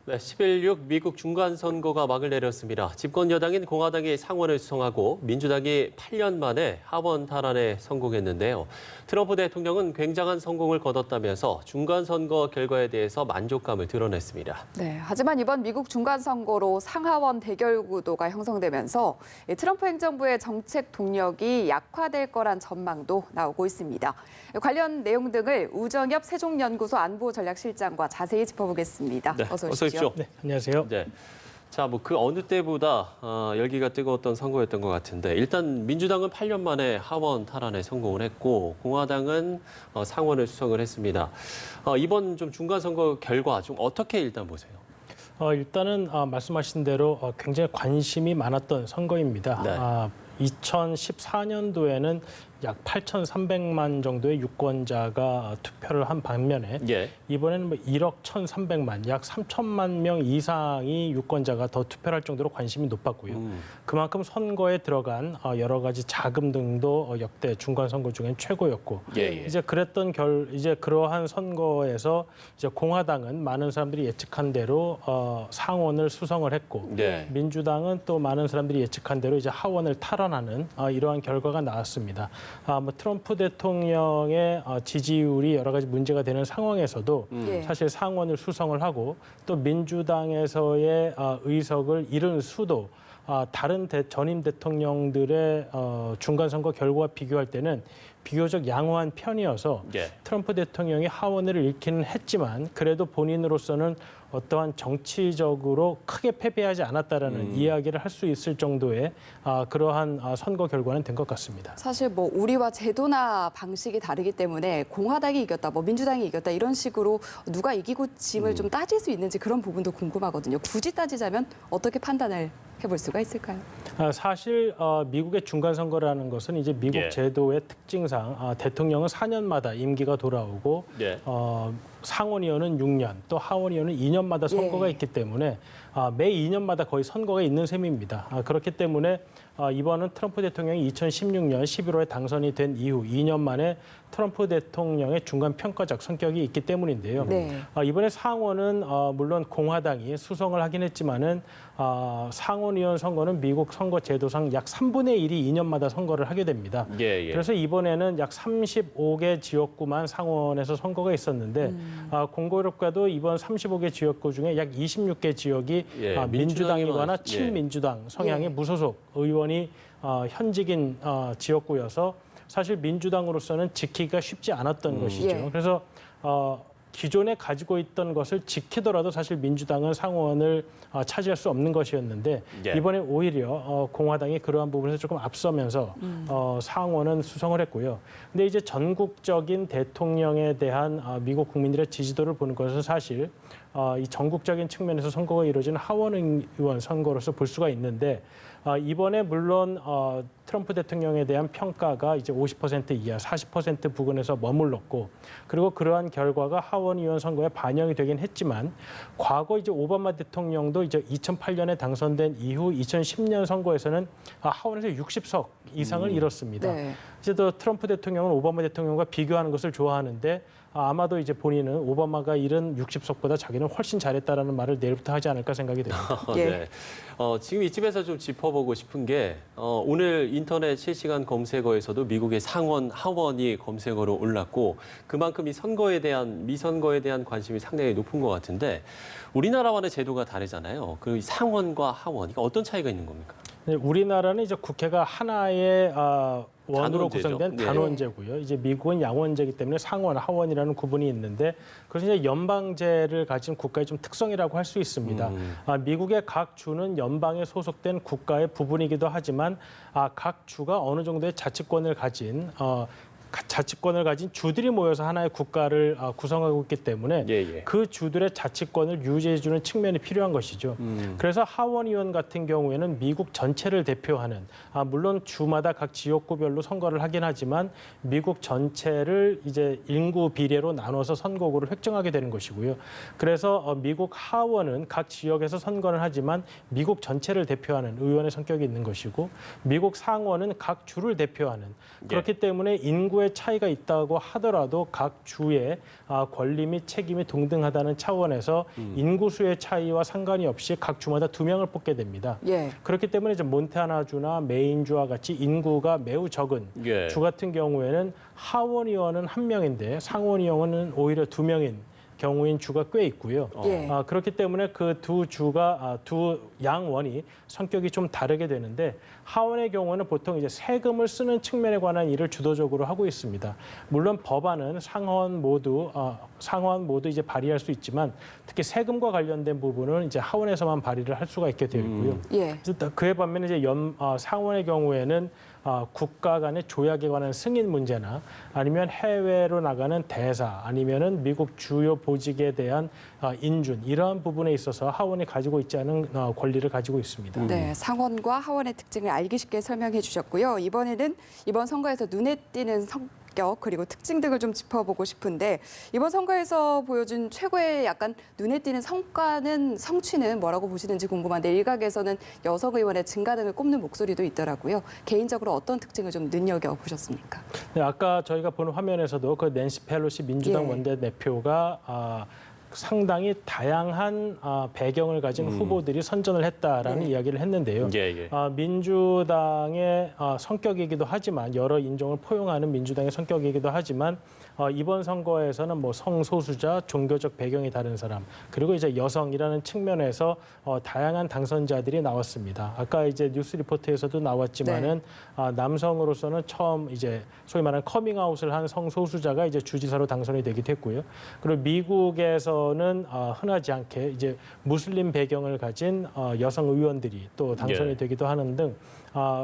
네, 11.6 미국 중간선거가 막을 내렸습니다. 집권 여당인 공화당이 상원을 수성하고 민주당이 8년 만에 하원 탈환에 성공했는데요. 트럼프 대통령은 굉장한 성공을 거뒀다면서 중간선거 결과에 대해서 만족감을 드러냈습니다. 네, 하지만 이번 미국 중간선거로 상하원 대결 구도가 형성되면서 트럼프 행정부의 정책 동력이 약화될 거란 전망도 나오고 있습니다. 관련 내용 등을 우정엽 세종연구소 안보전략실장과 자세히 짚어보겠습니다. 네, 어서 오십시오. 네, 안녕하세요. 네. 자, 그 어느 때보다 열기가 뜨거웠던 선거였던 것 같은데 일단 민주당은 8년 만에 하원 탈환에 성공을 했고 공화당은 상원을 수성을 했습니다. 이번 좀 중간선거 결과 좀 어떻게 일단 보세요? 일단은 말씀하신 대로 굉장히 관심이 많았던 선거입니다. 네. 2014년도에는 약 8,300만 정도의 유권자가 투표를 한 반면에 예. 이번에는 1억 1,300만, 약 3천만 명 이상이 유권자가 더 투표를 할 정도로 관심이 높았고요. 그만큼 선거에 들어간 여러 가지 자금 등도 역대 중간 선거 중엔 최고였고, 예. 이제 이제 그러한 선거에서 이제 공화당은 많은 사람들이 예측한 대로 상원을 수성을 했고, 네. 민주당은 또 많은 사람들이 예측한 대로 이제 하원을 탈환하는 이러한 결과가 나왔습니다. 트럼프 대통령의 지지율이 여러 가지 문제가 되는 상황에서도 사실 상원을 수성을 하고 또 민주당에서의 의석을 잃은 수도 다른 전임 대통령들의 중간선거 결과와 비교할 때는 비교적 양호한 편이어서 예. 트럼프 대통령이 하원을 잃기는 했지만 그래도 본인으로서는 어떠한 정치적으로 크게 패배하지 않았다라는 이야기를 할 수 있을 정도의 그러한 선거 결과는 된 것 같습니다. 사실 우리와 제도나 방식이 다르기 때문에 공화당이 이겼다, 민주당이 이겼다 이런 식으로 누가 이기고 짐을 좀 따질 수 있는지 그런 부분도 궁금하거든요. 굳이 따지자면 어떻게 판단을 해볼 수가 있을까요? 사실 미국의 중간선거라는 것은 이제 미국 예. 제도의 특징상 대통령은 4년마다 임기가 돌아오고 예. 상원의원은 6년, 또 하원의원은 2년마다 선거가 있기 때문에 매 2년마다 거의 선거가 있는 셈입니다. 그렇기 때문에 이번은 트럼프 대통령이 2016년 11월에 당선이 된 이후 2년 만에 트럼프 대통령의 중간 평가적 성격이 있기 때문인데요. 네. 이번에 상원은 물론 공화당이 수성을 하긴 했지만은 상원의원 선거는 미국 선거 제도상 약 3분의 1이 2년마다 선거를 하게 됩니다. 예. 그래서 이번에는 약 35개 지역구만 상원에서 선거가 있었는데 공교롭게도 이번 35개 지역구 중에 약 26개 지역이 예, 민주당이거나 민주당이 친민주당 성향의 무소속 의원이 현직인 지역구여서 사실 민주당으로서는 지키기가 쉽지 않았던 것이죠. 예. 그래서 기존에 가지고 있던 것을 지키더라도 사실 민주당은 상원을 차지할 수 없는 것이었는데 예. 이번에 오히려 공화당이 그러한 부분에서 조금 앞서면서 상원은 수성을 했고요. 근데 이제 전국적인 대통령에 대한 미국 국민들의 지지도를 보는 것은 사실 이 전국적인 측면에서 선거가 이루어지는 하원의원 선거로서 볼 수가 있는데 이번에 물론 트럼프 대통령에 대한 평가가 이제 50% 이하, 40% 부근에서 머물렀고 그리고 그러한 결과가 하원의원 선거에 반영이 되긴 했지만 과거 이제 오바마 대통령도 이제 2008년에 당선된 이후 2010년 선거에서는 하원에서 60석 이상을 잃었습니다. 네. 이제 또 트럼프 대통령은 오바마 대통령과 비교하는 것을 좋아하는데 아마도 이제 본인은 오바마가 잃은 60석보다 자기는 훨씬 잘했다라는 말을 내일부터 하지 않을까 생각이 됩니다. 예. 네. 지금 이쯤에서 좀 짚어보고 싶은 게 오늘 인터넷 실시간 검색어에서도 미국의 상원, 하원이 검색어로 올랐고 그만큼 이 선거에 대한 미선거에 대한 관심이 상당히 높은 것 같은데 우리나라와는 제도가 다르잖아요. 그 상원과 하원 이거 어떤 차이가 있는 겁니까? 네, 우리나라는 이제 국회가 하나의 원으로 단원제죠. 구성된 네. 단원제고요. 이제 미국은 양원제이기 때문에 상원, 하원이라는 구분이 있는데 그래서 이제 연방제를 가진 국가의 좀 특성이라고 할 수 있습니다. 미국의 각 주는 연방에 소속된 국가의 부분이기도 하지만 각 주가 어느 정도의 자치권을 가진 주들이 모여서 하나의 국가를 구성하고 있기 때문에 그 주들의 자치권을 유지해주는 측면이 필요한 것이죠. 그래서 하원의원 같은 경우에는 미국 전체를 대표하는 물론 주마다 각 지역구별로 선거를 하긴 하지만 미국 전체를 이제 인구 비례로 나눠서 선거구를 획정하게 되는 것이고요. 그래서 미국 하원은 각 지역에서 선거를 하지만 미국 전체를 대표하는 의원의 성격이 있는 것이고 미국 상원은 각 주를 대표하는 그렇기 때문에 인구의 정도의 차이가 있다고 하더라도 각 주의 권리 및 책임이 동등하다는 차원에서 인구수의 차이와 상관이 없이 각 주마다 2명을 뽑게 됩니다. 예. 그렇기 때문에 이제 몬타나주나 메인주와 같이 인구가 매우 적은 예. 주 같은 경우에는 하원의원은 1명인데 상원의원은 오히려 2명인 경우인 주가 꽤 있고요. 예. 그렇기 때문에 그 두 주가 두 양원이 성격이 좀 다르게 되는데 하원의 경우는 보통 이제 세금을 쓰는 측면에 관한 일을 주도적으로 하고 있습니다. 물론 법안은 상원 모두 이제 발의할 수 있지만 특히 세금과 관련된 부분은 이제 하원에서만 발의를 할 수가 있게 되어 있고요. 예. 그래서 그에 반면에 이제 상원의 경우에는 국가 간의 조약에 관한 승인 문제나 아니면 해외로 나가는 대사 아니면은 미국 주요 보직에 대한 인준 이러한 부분에 있어서 하원이 가지고 있지 않은 권리를 가지고 있습니다. 네, 상원과 하원의 특징을 알기 쉽게 설명해 주셨고요. 이번에는 이번 선거에서 눈에 띄는 성격 그리고 특징 등을 좀 짚어보고 싶은데 이번 선거에서 보여준 최고의 약간 눈에 띄는 성취는 뭐라고 보시는지 궁금한데 일각에서는 여성 의원의 증가 등을 꼽는 목소리도 있더라고요. 개인적으로 어떤 특징을 좀 눈여겨보셨습니까? 네, 아까 저희가 본 화면에서도 그 낸시 펠로시 민주당 예. 원내대표가 상당히 다양한 배경을 가진 후보들이 선전을 했다라는 네. 이야기를 했는데요. 예. 민주당의 성격이기도 하지만 여러 인종을 포용하는 민주당의 성격이기도 하지만 이번 선거에서는 뭐 성소수자, 종교적 배경이 다른 사람 그리고 이제 여성이라는 측면에서 다양한 당선자들이 나왔습니다. 아까 이제 뉴스 리포트에서도 나왔지만은 남성으로서는 처음 이제 소위 말하는 커밍아웃을 한 성소수자가 이제 주지사로 당선이 되기도 했고요. 그리고 미국에서는 흔하지 않게 이제 무슬림 배경을 가진 여성 의원들이 또 당선이 예. 되기도 하는 등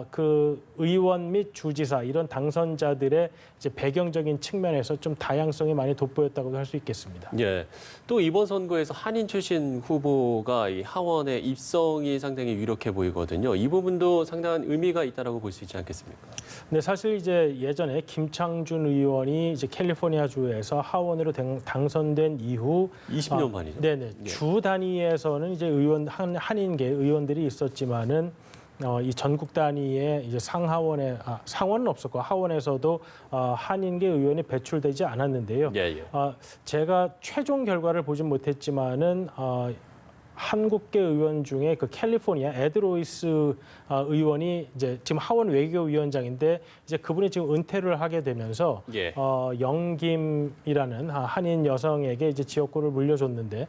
그 의원 및 주지사 이런 당선자들의 이제 배경적인 측면에서 좀 다양성이 많이 돋보였다고 할 수 있겠습니다. 예. 또 이번 선거에서 한인 출신 후보가 이 하원의 입성이 상당히 유력해 보이거든요. 이 부분도 상당한 의미가 있다라고 볼 수 있지 않겠습니까? 네, 사실 이제 예전에 김창준 의원이 이제 캘리포니아주에서 하원으로 당선된 이후 20년 만이죠. 네네. 예. 주 단위에서는 이제 한인계 의원들이 있었지만은 이 전국 단위의 이제 상원은 없었고 하원에서도 한인계 의원이 배출되지 않았는데요. 예. 제가 최종 결과를 보진 못했지만은 한국계 의원 중에 그 캘리포니아 에드 로이스 의원이 이제 지금 하원 외교위원장인데 이제 그분이 지금 은퇴를 하게 되면서 예. 영김이라는 한인 여성에게 이제 지역구를 물려줬는데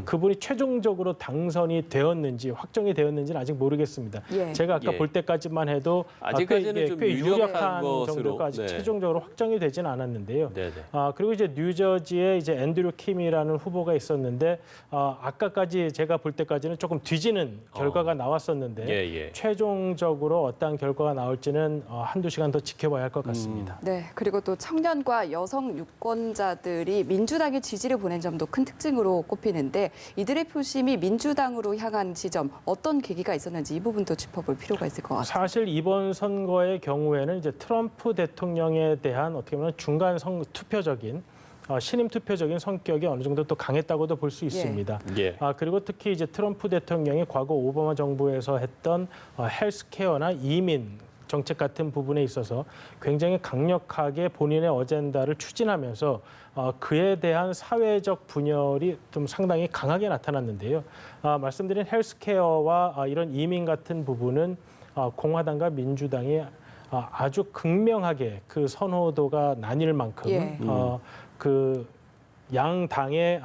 그분이 최종적으로 당선이 되었는지 확정이 되었는지는 아직 모르겠습니다. 예. 제가 아까 예. 볼 때까지만 해도 아직까지는 좀 꽤 유력한 유력한 것으로, 정도가 아직 네. 최종적으로 확정이 되지는 않았는데요. 네네. 그리고 이제 뉴저지에 이제 앤드류 킴이라는 후보가 있었는데 아까까지 제가 볼 때까지는 조금 뒤지는 결과가 나왔었는데 예. 최종적으로 어떠한 결과가 나올지는 한두 시간 더 지켜봐야 할 것 같습니다. 네, 그리고 또 청년과 여성 유권자들이 민주당에 지지를 보낸 점도 큰 특징으로 꼽히는데 이들의 표심이 민주당으로 향한 지점 어떤 계기가 있었는지 이 부분도 짚어볼 필요가 있을 것 같습니다. 사실 이번 선거의 경우에는 이제 트럼프 대통령에 대한 어떻게 보면 중간 투표적인 신임 투표적인 성격이 어느 정도 또 강했다고도 볼 수 있습니다. 예. 그리고 특히 이제 트럼프 대통령이 과거 오바마 정부에서 했던 헬스케어나 이민 정책 같은 부분에 있어서 굉장히 강력하게 본인의 어젠다를 추진하면서 그에 대한 사회적 분열이 좀 상당히 강하게 나타났는데요. 말씀드린 헬스케어와 이런 이민 같은 부분은 공화당과 민주당이 아주 극명하게 그 선호도가 나뉠 만큼 예. 그 양당의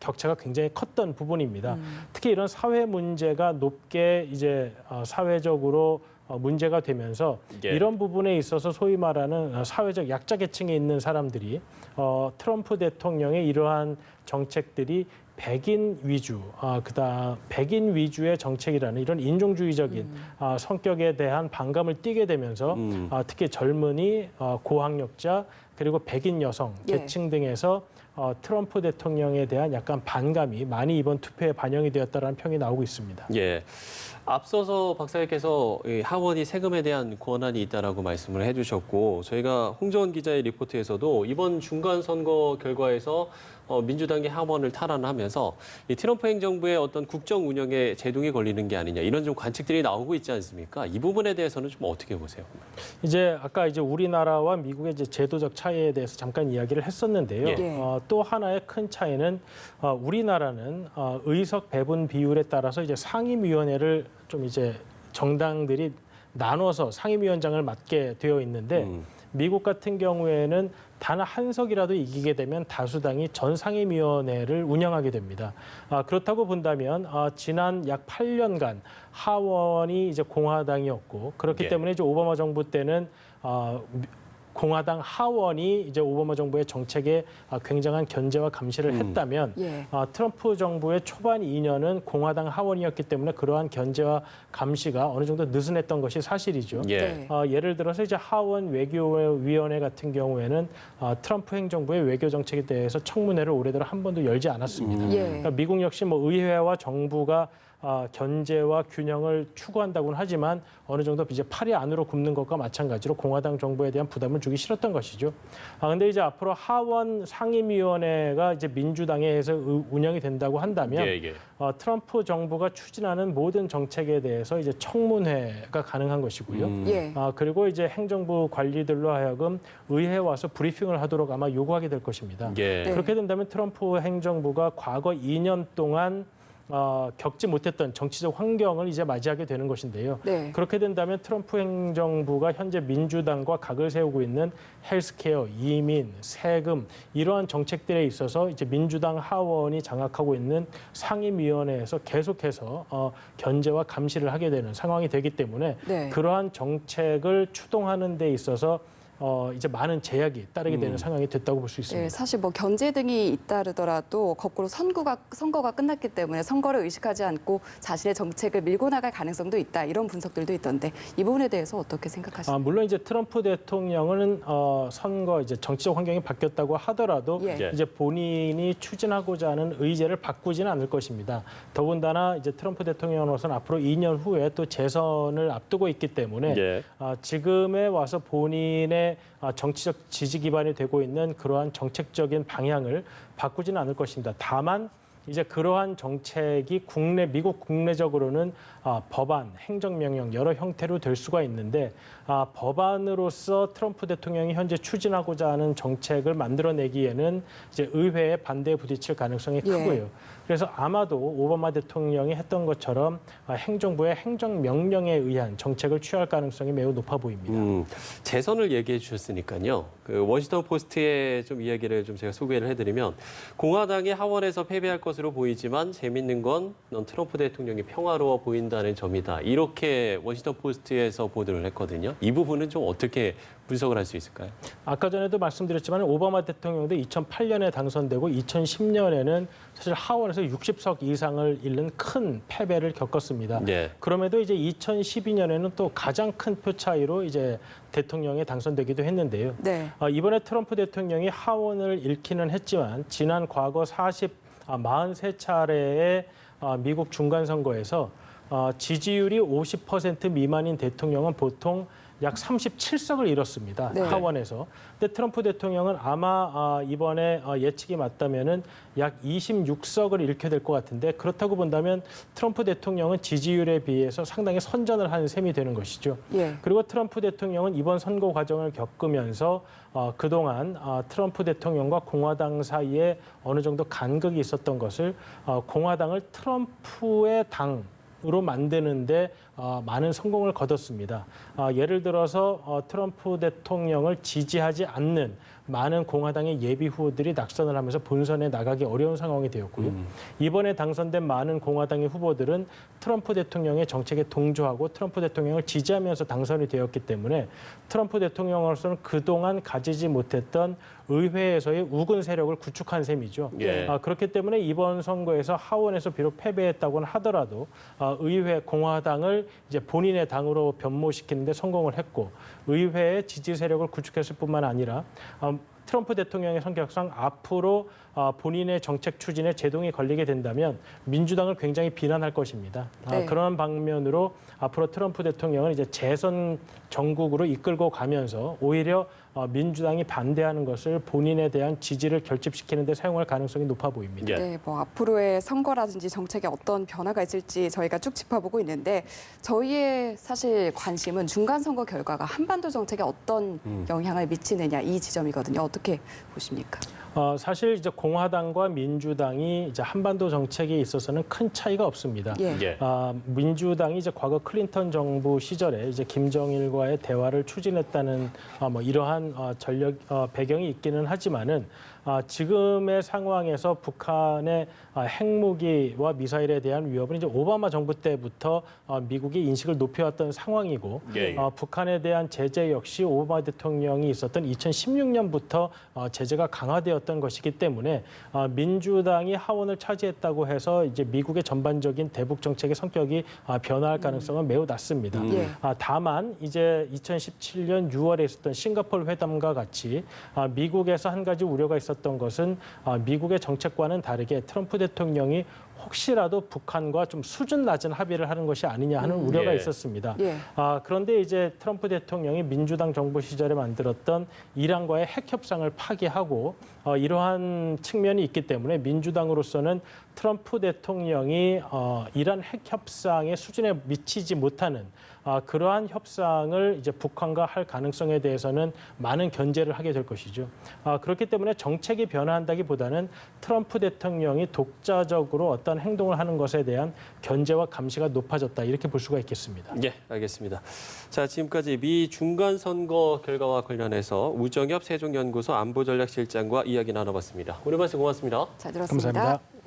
격차가 굉장히 컸던 부분입니다. 특히 이런 사회 문제가 높게 이제 사회적으로 문제가 되면서 예. 이런 부분에 있어서 소위 말하는 사회적 약자 계층에 있는 사람들이 트럼프 대통령의 이러한 정책들이 백인 위주, 그다음 백인 위주의 정책이라는 이런 인종주의적인 성격에 대한 반감을 띠게 되면서 특히 젊은이, 고학력자 그리고 백인 여성 예. 계층 등에서 트럼프 대통령에 대한 약간 반감이 많이 이번 투표에 반영이 되었다라는 평이 나오고 있습니다. 예. 앞서서 박사님께서 이 하원이 세금에 대한 권한이 있다라고 말씀을 해주셨고 저희가 홍정원 기자의 리포트에서도 이번 중간 선거 결과에서 민주당이 하원을 탈환하면서 이 트럼프 행정부의 어떤 국정 운영에 제동이 걸리는 게 아니냐 이런 좀 관측들이 나오고 있지 않습니까? 이 부분에 대해서는 좀 어떻게 보세요? 이제 아까 이제 우리나라와 미국의 이제 제도적 차이에 대해서 잠깐 이야기를 했었는데요. 예. 또 하나의 큰 차이는 우리나라는 의석 배분 비율에 따라서 이제 상임위원회를 좀 이제 정당들이 나눠서 상임위원장을 맡게 되어 있는데 미국 같은 경우에는 단 한 석이라도 이기게 되면 다수당이 전 상임위원회를 운영하게 됩니다. 그렇다고 본다면 지난 약 8년간 하원이 이제 공화당이었고 그렇기 예. 때문에 이제 오바마 정부 때는 공화당 하원이 이제 오바마 정부의 정책에 굉장한 견제와 감시를 했다면 예. 트럼프 정부의 초반 2년은 공화당 하원이었기 때문에 그러한 견제와 감시가 어느 정도 느슨했던 것이 사실이죠. 예. 네. 예를 들어서 이제 하원 외교위원회 같은 경우에는 트럼프 행정부의 외교 정책에 대해서 청문회를 올해들어 한 번도 열지 않았습니다. 예. 그러니까 미국 역시 뭐 의회와 정부가 견제와 균형을 추구한다고는 하지만 어느 정도 이제 팔이 안으로 굽는 것과 마찬가지로 공화당 정부에 대한 부담을 주기 싫었던 것이죠. 근데 이제 앞으로 하원 상임위원회가 이제 민주당에 의해서 운영이 된다고 한다면 예. 트럼프 정부가 추진하는 모든 정책에 대해서 이제 청문회가 가능한 것이고요. 예. 그리고 이제 행정부 관리들로 하여금 의회에 와서 브리핑을 하도록 아마 요구하게 될 것입니다. 예. 네. 그렇게 된다면 트럼프 행정부가 과거 2년 동안 겪지 못했던 정치적 환경을 이제 맞이하게 되는 것인데요. 네. 그렇게 된다면 트럼프 행정부가 현재 민주당과 각을 세우고 있는 헬스케어, 이민, 세금 이러한 정책들에 있어서 이제 민주당 하원이 장악하고 있는 상임위원회에서 계속해서 견제와 감시를 하게 되는 상황이 되기 때문에 네. 그러한 정책을 추동하는 데 있어서 이제 많은 제약이 따르게 되는 상황이 됐다고 볼 수 있습니다. 네, 사실 뭐 견제 등이 잇따르더라도 거꾸로 선거가 끝났기 때문에 선거를 의식하지 않고 자신의 정책을 밀고 나갈 가능성도 있다 이런 분석들도 있던데 이 부분에 대해서 어떻게 생각하십니까? 물론 이제 트럼프 대통령은 선거 이제 정치적 환경이 바뀌었다고 하더라도 예. 이제 본인이 추진하고자 하는 의제를 바꾸지는 않을 것입니다. 더군다나 이제 트럼프 대통령으로서는 앞으로 2년 후에 또 재선을 앞두고 있기 때문에 예. 지금에 와서 본인의 정치적 지지 기반이 되고 있는 그러한 정책적인 방향을 바꾸지는 않을 것입니다. 다만 이제 그러한 정책이 미국 국내적으로는 법안, 행정명령 여러 형태로 될 수가 있는데 법안으로서 트럼프 대통령이 현재 추진하고자 하는 정책을 만들어내기에는 이제 의회의 반대에 부딪힐 가능성이 예. 크고요. 그래서 아마도 오바마 대통령이 했던 것처럼 행정부의 행정명령에 의한 정책을 취할 가능성이 매우 높아 보입니다. 재선을 얘기해 주셨으니까요. 그 워싱턴 포스트의 좀 이야기를 좀 제가 소개를 해드리면 공화당이 하원에서 패배할 것으로 보이지만 재밌는 건 넌 트럼프 대통령이 평화로워 보인다는 점이다. 이렇게 워싱턴 포스트에서 보도를 했거든요. 이 부분은 좀 어떻게 분석을 할 수 있을까요? 아까 전에도 말씀드렸지만 오바마 대통령도 2008년에 당선되고 2010년에는 사실 하원에서 60석 이상을 잃는 큰 패배를 겪었습니다. 네. 그럼에도 이제 2012년에는 또 가장 큰 표 차이로 이제 대통령에 당선되기도 했는데요. 네. 이번에 트럼프 대통령이 하원을 잃기는 했지만 지난 과거 43차례의 미국 중간선거에서 지지율이 50% 미만인 대통령은 보통 약 37석을 잃었습니다. 네. 하원에서. 근데 트럼프 대통령은 아마 이번에 예측이 맞다면은 약 26석을 잃게 될 것 같은데 그렇다고 본다면 트럼프 대통령은 지지율에 비해서 상당히 선전을 한 셈이 되는 것이죠. 예. 그리고 트럼프 대통령은 이번 선거 과정을 겪으면서 그동안 트럼프 대통령과 공화당 사이에 어느 정도 간극이 있었던 것을 공화당을 트럼프의 당으로 만드는데 많은 성공을 거뒀습니다. 예를 들어서 트럼프 대통령을 지지하지 않는 많은 공화당의 예비 후보들이 낙선을 하면서 본선에 나가기 어려운 상황이 되었고요. 이번에 당선된 많은 공화당의 후보들은 트럼프 대통령의 정책에 동조하고 트럼프 대통령을 지지하면서 당선이 되었기 때문에 트럼프 대통령으로서는 그동안 가지지 못했던 의회에서의 우군 세력을 구축한 셈이죠. 예. 그렇기 때문에 이번 선거에서 하원에서 비록 패배했다고는 하더라도 의회 공화당을 이제 본인의 당으로 변모시키는데 성공을 했고 의회의 지지 세력을 구축했을 뿐만 아니라 트럼프 대통령의 성격상 앞으로 본인의 정책 추진에 제동이 걸리게 된다면 민주당을 굉장히 비난할 것입니다. 네. 그런 방면으로 앞으로 트럼프 대통령은 이제 재선 정국으로 이끌고 가면서 오히려 민주당이 반대하는 것을 본인에 대한 지지를 결집시키는 데 사용할 가능성이 높아 보입니다. 예. 네, 뭐 앞으로의 선거라든지 정책에 어떤 변화가 있을지 저희가 쭉 짚어보고 있는데 저희의 사실 관심은 중간 선거 결과가 한반도 정책에 어떤 영향을 미치느냐 이 지점이거든요. 어떻게 보십니까? 사실 이제 공화당과 민주당이 이제 한반도 정책에 있어서는 큰 차이가 없습니다. 예. 예. 민주당이 이제 과거 클린턴 정부 시절에 이제 김정일과의 대화를 추진했다는 뭐 이러한 전력 배경이 있기는 하지만은 지금의 상황에서 북한의 핵무기와 미사일에 대한 위협은 이제 오바마 정부 때부터 미국이 인식을 높여왔던 상황이고 예. 북한에 대한 제재 역시 오바마 대통령이 있었던 2016년부터 제재가 강화되었던 것이기 때문에 민주당이 하원을 차지했다고 해서 이제 미국의 전반적인 대북 정책의 성격이 변화할 가능성은 매우 낮습니다. 예. 다만 이제 2017년 6월에 있었던 싱가포르 회담과 같이 미국에서 한 가지 우려가 있었던 것은 미국의 정책과는 다르게 트럼프 대통령이 혹시라도 북한과 좀 수준 낮은 합의를 하는 것이 아니냐 하는 우려가 예. 있었습니다. 예. 그런데 이제 트럼프 대통령이 민주당 정부 시절에 만들었던 이란과의 핵 협상을 파기하고 이러한 측면이 있기 때문에 민주당으로서는 트럼프 대통령이 이란 핵 협상의 수준에 미치지 못하는 그러한 협상을 이제 북한과 할 가능성에 대해서는 많은 견제를 하게 될 것이죠. 그렇기 때문에 정책이 변화한다기보다는 트럼프 대통령이 독자적으로 어떤 행동을 하는 것에 대한 견제와 감시가 높아졌다 이렇게 볼 수가 있겠습니다. 예, 알겠습니다. 자, 지금까지 미 중간 선거 결과와 관련해서 우정엽 세종연구소 안보전략실장과 이야기 나눠봤습니다. 오늘 말씀 고맙습니다. 잘 들었습니다. 감사합니다.